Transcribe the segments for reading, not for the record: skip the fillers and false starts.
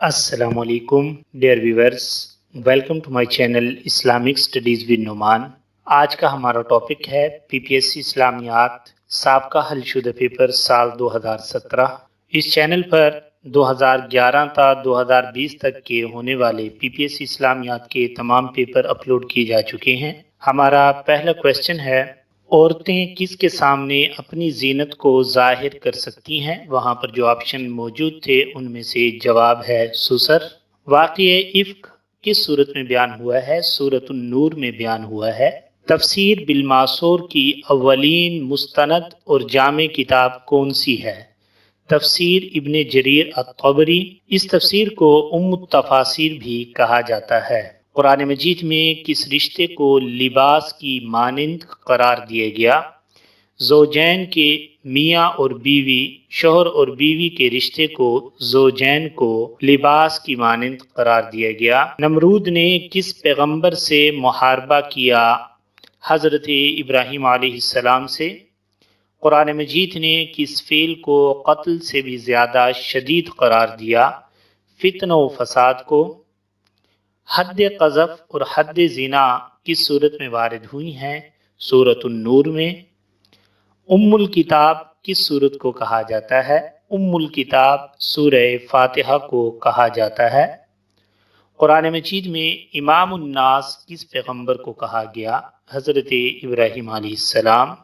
Assalamu alaikum dear viewers, welcome to my channel Islamic Studies with Numan। आज का हमारा topic है PPSC इस्लामियात साबका हलशुदा पेपर साल 2017। इस चैनल पर 2011 था 2020 तक के होने वाले पीपीएससी इस्लामियात के तमाम पेपर अपलोड किए जा चुके हैं। हमारा पहला क्वेश्चन है, औरतें किसके सामने अपनी जीनत को जाहिर कर सकती हैं? वहाँ पर जो ऑप्शन मौजूद थे उनमें से जवाब है सुसर। वाक़िए इफ्क किस सूरत में बयान हुआ है? सूरत नूर में बयान हुआ है। तफसीर बिलमासूर की अव्वलीन मुस्तनद और जामे किताब कौन सी है? तफसीर इब्ने जरीर अत-तबरी। इस तफसीर को उम्मुत तफासिर भी कहा जाता है। कुरान मजीद में किस रिश्ते को लिबास की मानिंद करार दिया गया? ज़ौजैन के मियाँ और बीवी, शोहर और बीवी के रिश्ते को ज़ौजैन को लिबास की मानिंद करार दिया गया। नमरूद ने किस पैगंबर से मुहारबा किया? हज़रत इब्राहीम अलैहिस्सलाम से। कुरान मजीद ने किस फेल को कत्ल से भी ज़्यादा शदीद करार दिया? फितना व फसाद को। हद क़ज़फ़ और हद ज़िना किस सूरत में वारिद हुई हैं? सूरत नूर में। उम्मुल किताब किस सूरत को कहा जाता है? उम्मुल किताब सूरह फातिहा को कहा जाता है। कुरान मजीद में इमामुन नास किस पैगंबर को कहा गया? हज़रत इब्राहीम अलैहिस्सलाम।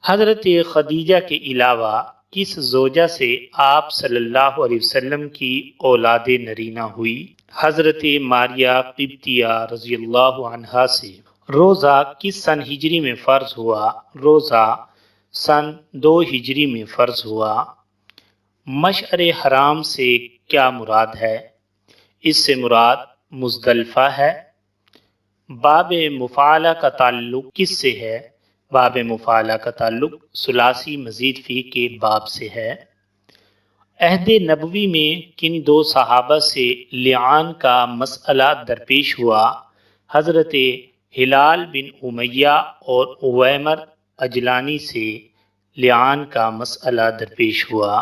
हज़रत खदीजा के अलावा किस ज़ौजा से आप सल्लल्लाहु अलैहि वसल्लम की औलाद नरीना हुई? हज़रत मारिया क़िब्तिया रज़ियल्लाहु अन्हा से। रोज़ा किस सन हिजरी में फ़र्ज हुआ? रोज़ा सन 2 हिजरी में फ़र्ज हुआ। मशअर हराम से क्या मुराद है? इससे मुराद मुज़दलिफ़ा है। बाब मुफ़ाला का ताल्लुक़ किससे है? बाब मुफ़ाला का ताल्लुक़ सुलासी मज़ीद फ़ी के बाब से है। अहद नबवी में किन 2 सहाबा से लिआन का मसअला दरपेश हुआ? हज़रत हिलाल बिन उमैया और उवैमर अजलानी से लिआन का मसअला दरपेश हुआ।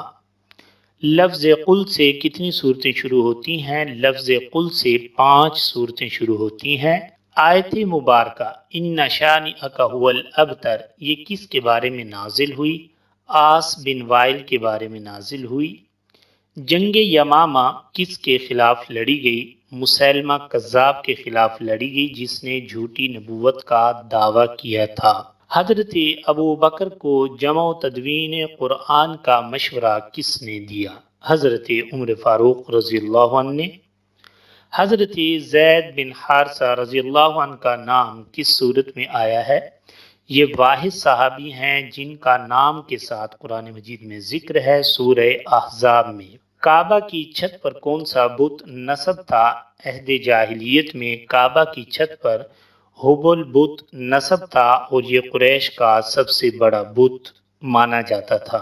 लफ्ज़ कुल से कितनी सूरतें शुरू होती हैं? लफ्ज़ कुल से 5 सूरतें शुरू होती हैं। आयत मुबारका इन्ना शानिअका हुवल अबतर ये किसके बारे में नाजिल हुई? आस बिन वाइल के बारे में नाजिल हुई। जंग यमामा किसके खिलाफ लड़ी गई? मुसैलमा कज़्ज़ाब के खिलाफ लड़ी गई जिसने झूठी नबूवत का दावा किया था। हज़रत अबू बकर को जमा तदवीन कुरान का मशवरा किसने दिया? हज़रत उमर फ़ारूक रज़ियल्लाहु अन्हु ने। हज़रत ज़ैद बिन हारसा रज़ियल्लाहु अन्हु का नाम किस सूरत में आया है? ये वाहिद सहाबी हैं जिनका नाम के साथ कुरान मजीद में जिक्र है सूरह अहज़ाब में। काबा की छत पर कौन सा बुत नस्ब था? अहद जाहिलियत में काबा की छत पर हुबल बुत नस्ब था और ये कुरैश का सबसे बड़ा बुत माना जाता था।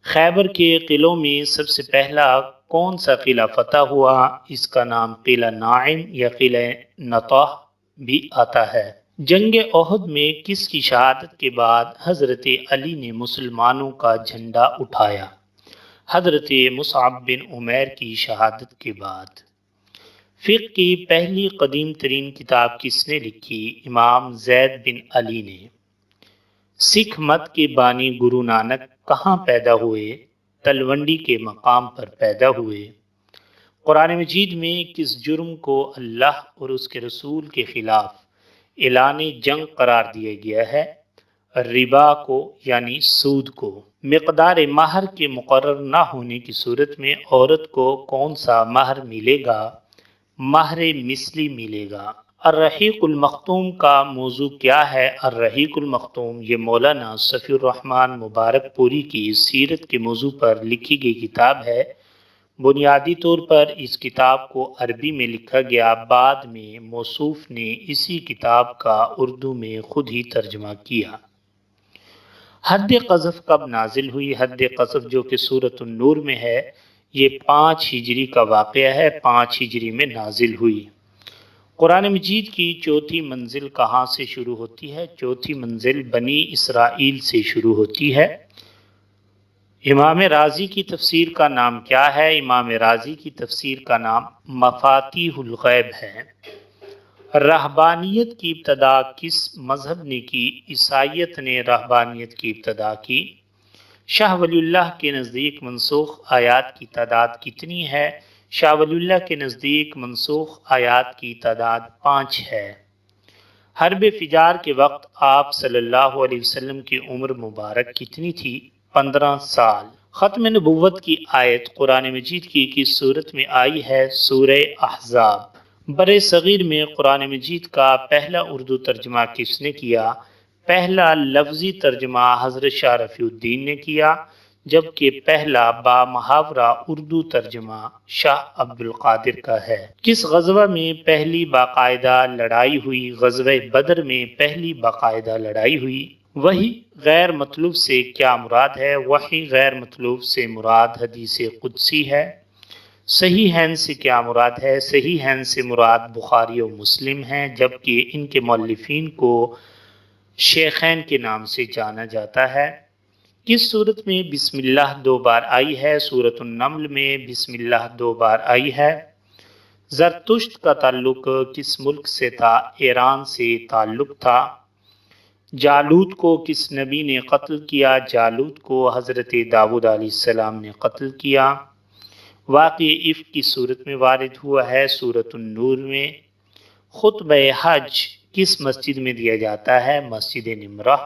खैबर के किलों में सबसे पहला कौन सा किला फतह हुआ? इसका नाम किला नाइम या किला नताह भी आता है। जंग ओहद में किसकी शहादत के बाद हज़रत अली ने मुसलमानों का झंडा उठाया? हज़रत मुसअब बिन उमैर की शहादत के बाद। फ़िक़्ह की पहली कदीम तरीन किताब किसने लिखी? इमाम ज़ैद बिन अली ने। सिख मत के बानी गुरु नानक कहाँ पैदा हुए? तलवंडी के मकाम पर पैदा हुए। कुरान मजीद में किस जुर्म को अल्लाह और उसके रसूल के खिलाफ ऐलान जंग करार दिया गया है? रिबा को यानी सूद को। मिक़दार महर के मुकर्रर न होने की सूरत में औरत को कौन सा महर मिलेगा? महर मिस्ली मिलेगा। अर्रहीकुल मख्तूम का मौजू क्या है? अर्रहीकुल मख्तूम ये मौलाना सफ़ीउर रहमान मुबारकपुरी की सीरत के मौजू पर लिखी गई किताब है। बुनियादी तौर पर इस किताब को अरबी में लिखा गया, बाद में मौसूफ ने इसी किताब का उर्दू में खुद ही तर्जमा किया। हद क़ज़फ़ कब नाजिल हुई? हद क़ज़फ़ जो कि सूरत नूर में है, ये 5 हिजरी का वाक़या है। 5 हिजरी में नाजिल हुई। कुरान मजीद की चौथी मंजिल कहाँ से शुरू होती है? चौथी मंजिल बनी इसराइल से शुरू होती है। امام رازی کی تفسیر کا نام کیا ہے؟ امام رازی کی تفسیر کا نام مفاتیح الغیب ہے۔ رہبانیت کی ابتدا کس مذہب نے کی؟ عیسائیت نے رہبانیت کی ابتدا کی۔ شاہ ولی اللہ کے نزدیک منسوخ آیات کی تعداد کتنی ہے؟ شاہ ولی اللہ کے نزدیک منسوخ آیات کی تعداد 5 ہے۔ حرب فجار کے وقت آپ صلی اللہ علیہ وسلم کی عمر مبارک کتنی تھی؟ 15 سال۔ ختم نبوت کی آیت قرآن مجید کی کس صورت میں آئی ہے؟ سورہ احزاب۔ برِ صغیر میں قرآن مجید کا پہلا اردو ترجمہ کس نے کیا؟ پہلا لفظی ترجمہ حضرت شاہ رفیع الدین نے کیا، جبکہ پہلا با محاورہ اردو ترجمہ شاہ عبد القادر کا ہے۔ کس غزوہ میں پہلی باقاعدہ لڑائی ہوئی؟ غزوہ بدر میں پہلی باقاعدہ لڑائی ہوئی۔ وحی غیر مطلوب سے کیا مراد ہے؟ وحی غیر مطلوب سے مراد حدیث قدسی ہے۔ صحیحین سے کیا مراد ہے؟ صحیحین سے مراد بخاری و مسلم ہیں، جبکہ ان کے مؤلفین کو شیخین کے نام سے جانا جاتا ہے۔ کس صورت میں بسم اللہ 2 بار آئی ہے؟ سورۃ النمل میں بسم اللہ 2 بار آئی ہے۔ زرتشت کا تعلق کس ملک سے تھا؟ ایران سے تعلق تھا۔ جالوت کو کس نبی نے قتل کیا؟ جالوت کو حضرت داؤد علیہ السلام نے قتل کیا۔ واقعہ افک کی صورت میں وارد ہوا ہے؟ سورۃ النور میں۔ خطبہ حج کس مسجد میں دیا جاتا ہے؟ مسجد نمرہ۔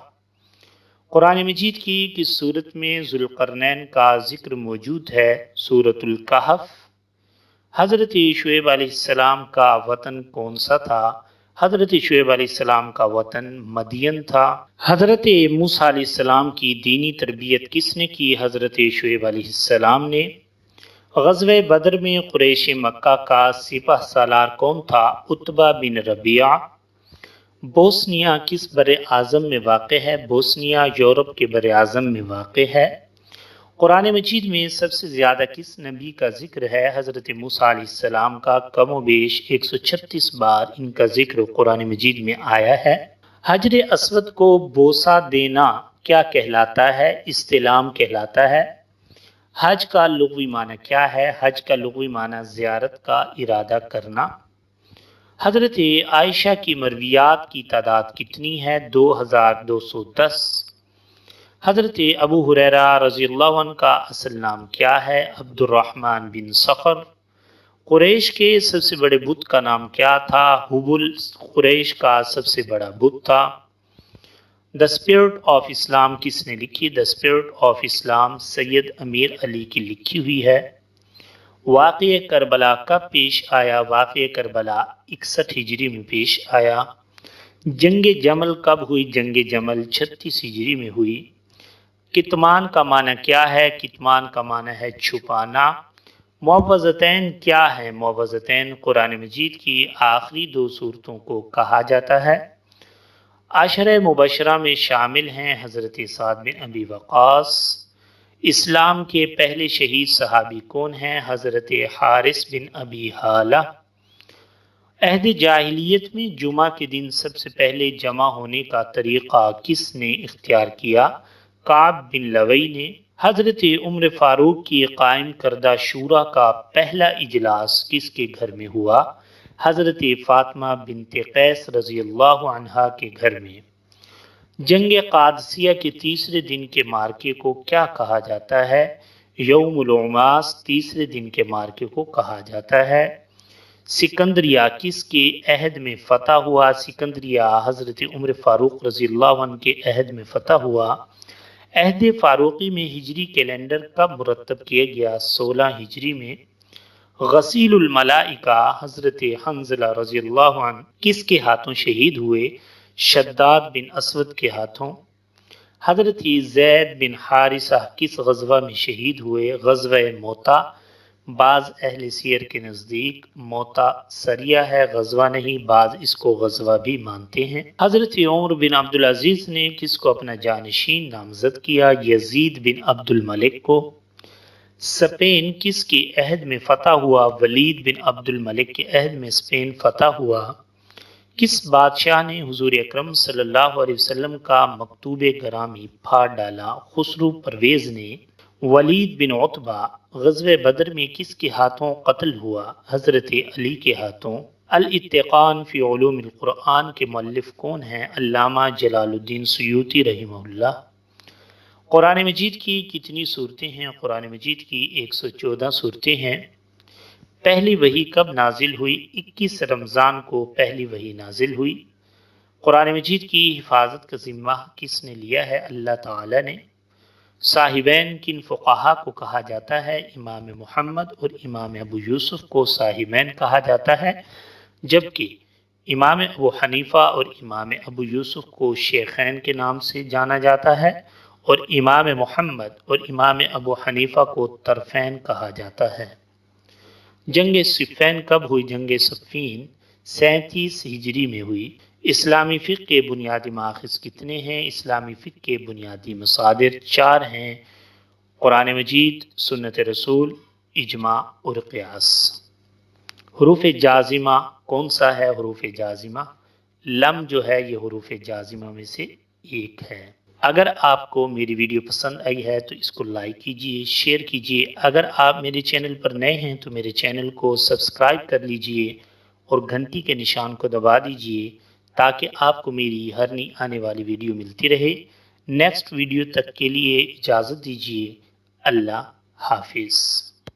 قرآن مجید کی کس صورت میں ذوالقرنین کا ذکر موجود ہے؟ سورۃ الکہف۔ حضرت شعیب علیہ السلام کا وطن کون سا تھا؟ حضرت شعیب علیہ السلام کا وطن مدین تھا۔ حضرت موسیٰ علیہ السلام کی دینی تربیت کس نے کی؟ حضرت شعیب علیہ السلام نے۔ غزوہ بدر میں قریش مکہ کا سپہ سالار کون تھا؟ عتبہ بن ربیعہ۔ بوسنیا کس بر اعظم میں واقع ہے؟ بوسنیا یورپ کے بر اعظم میں واقع ہے۔ قرآن مجید میں سب سے زیادہ کس نبی کا ذکر ہے؟ حضرت موسیٰ علیہ السلام کا کم و بیش 136 بار ان کا ذکر قرآن مجید میں آیا ہے۔ حجر اسود کو بوسہ دینا کیا کہلاتا ہے؟ استلام کہلاتا ہے۔ حج کا لغوی معنی کیا ہے؟ حج کا لغوی معنی زیارت کا ارادہ کرنا۔ حضرت عائشہ کی مرویات کی تعداد کتنی ہے؟ 2210۔ حضرت ابو ہریرہ رضی اللہ عنہ کا اصل نام کیا ہے؟ عبد الرحمن بن صخر۔ قریش کے سب سے بڑے بت کا نام کیا تھا؟ حبل قریش کا سب سے بڑا بت تھا۔ دا اسپرٹ آف اسلام کس نے لکھی؟ دا اسپرٹ آف اسلام سید امیر علی کی لکھی ہوئی ہے۔ واقعہ کربلا کب پیش آیا؟ واقعہ کربلا 61 ہجری میں پیش آیا۔ جنگ جمل کب ہوئی؟ جنگ جمل 36 ہجری میں ہوئی۔ کتمان کا معنی کیا ہے؟ کتمان کا معنی ہے چھپانا۔ معوذتین کیا ہے؟ معوذتین قرآن مجید کی آخری 2 سورتوں کو کہا جاتا ہے۔ عشرہ مبشرہ میں شامل ہیں حضرت سعد بن ابی وقاص۔ اسلام کے پہلے شہید صحابی کون ہیں؟ حضرت حارث بن ابی حالہ۔ عہد جاہلیت میں جمعہ کے دن سب سے پہلے جمع ہونے کا طریقہ کس نے اختیار کیا؟ کعب بن لوی نے۔ حضرت عمر فاروق کی قائم کردہ شورا کا پہلا اجلاس کس کے گھر میں ہوا؟ حضرت فاطمہ بنت قیس رضی اللہ عنہا کے گھر میں۔ جنگ قادسیہ کے تیسرے دن کے مارکے کو کیا کہا جاتا ہے؟ یوم العماس تیسرے دن کے مارکے کو کہا جاتا ہے۔ سکندریہ کس کے عہد میں فتح ہوا؟ سکندریہ حضرت عمر فاروق رضی اللہ عنہ کے عہد میں فتح ہوا۔ عہد فاروقی میں ہجری کیلنڈر کب مرتب کیا گیا؟ 16 ہجری میں۔ غسیل الملائکہ حضرت حنظلہ رضی اللہ عنہ کس کے ہاتھوں شہید ہوئے؟ شداد بن اسود کے ہاتھوں۔ حضرت زید بن حارثہ کس غزوہ میں شہید ہوئے؟ غزوہ موتا۔ بعض اہل سیر کے نزدیک موتا سریہ ہے، غزوہ نہیں، بعض اس کو غزوہ بھی مانتے ہیں۔ حضرت عمر بن عبدالعزیز نے کس کو اپنا جانشین نامزد کیا؟ یزید بن عبد الملک کو۔ اسپین کس کے عہد میں فتح ہوا؟ ولید بن عبد الملک کے عہد میں اسپین فتح ہوا۔ کس بادشاہ نے حضور اکرم صلی اللہ علیہ وسلم کا مکتوب گرامی پھاڑ ڈالا؟ خسرو پرویز نے۔ वलीद बिन उतबा ग़ज़वे बदर में किसके हाथों कत्ल हुआ? हज़रत अली के हाथों। अल इत्तिक़ान फ़ी उलूमिल क़ुरआन के मुअल्लिफ़ कौन हैं? अल्लामा जलालुद्दीन सुयूती रहिमहुल्लाह। कुरान मजीद की कितनी सूरतें हैं? कुरान मजीद की 114 सूरतें हैं। पहली वही कब नाजिल हुई? 21 रमज़ान को पहली वही नाजिल हुई। कुरान मजीद की हिफाजत का ज़िम्मा किसने लिया है? अल्लाह ताला ने। साहिबैन किन फ़ुक़हा को कहा जाता है? इमाम मुहम्मद और इमाम अबू यूसुफ को साहिबैन कहा जाता है, जबकि इमाम अबू हनीफ़ा और इमाम अबू यूसुफ को शेखैन के नाम से जाना जाता है और इमाम मुहम्मद और इमाम अबू हनीफ़ा को तरफ़ैन कहा जाता है। जंग सिफ़ैन कब हुई? जंग सफ़ीन 37 हिजरी में हुई। इस्लामी फ़िक़्ह के बुनियादी माख़ज़ कितने हैं? इस्लामी फ़िक़्ह के बुनियादी मसादिर 4 हैं: कुरान मजीद, सुन्नत रसूल, इजमा और क़ियास। हुरूफ़ जाज़िमा कौन सा है? हुरूफ़ जाज़िमा लम जो है ये हुरूफ़ जाज़िमा में से एक है। अगर आपको मेरी वीडियो पसंद आई है तो इसको लाइक कीजिए, शेयर कीजिए। अगर आप मेरे चैनल पर नए हैं तो मेरे चैनल को सब्सक्राइब कर लीजिए और घंटी के निशान को दबा दीजिए ताकि आपको मेरी हर नई आने वाली वीडियो मिलती रहे। नेक्स्ट वीडियो तक के लिए इजाज़त दीजिए। अल्लाह हाफिज़।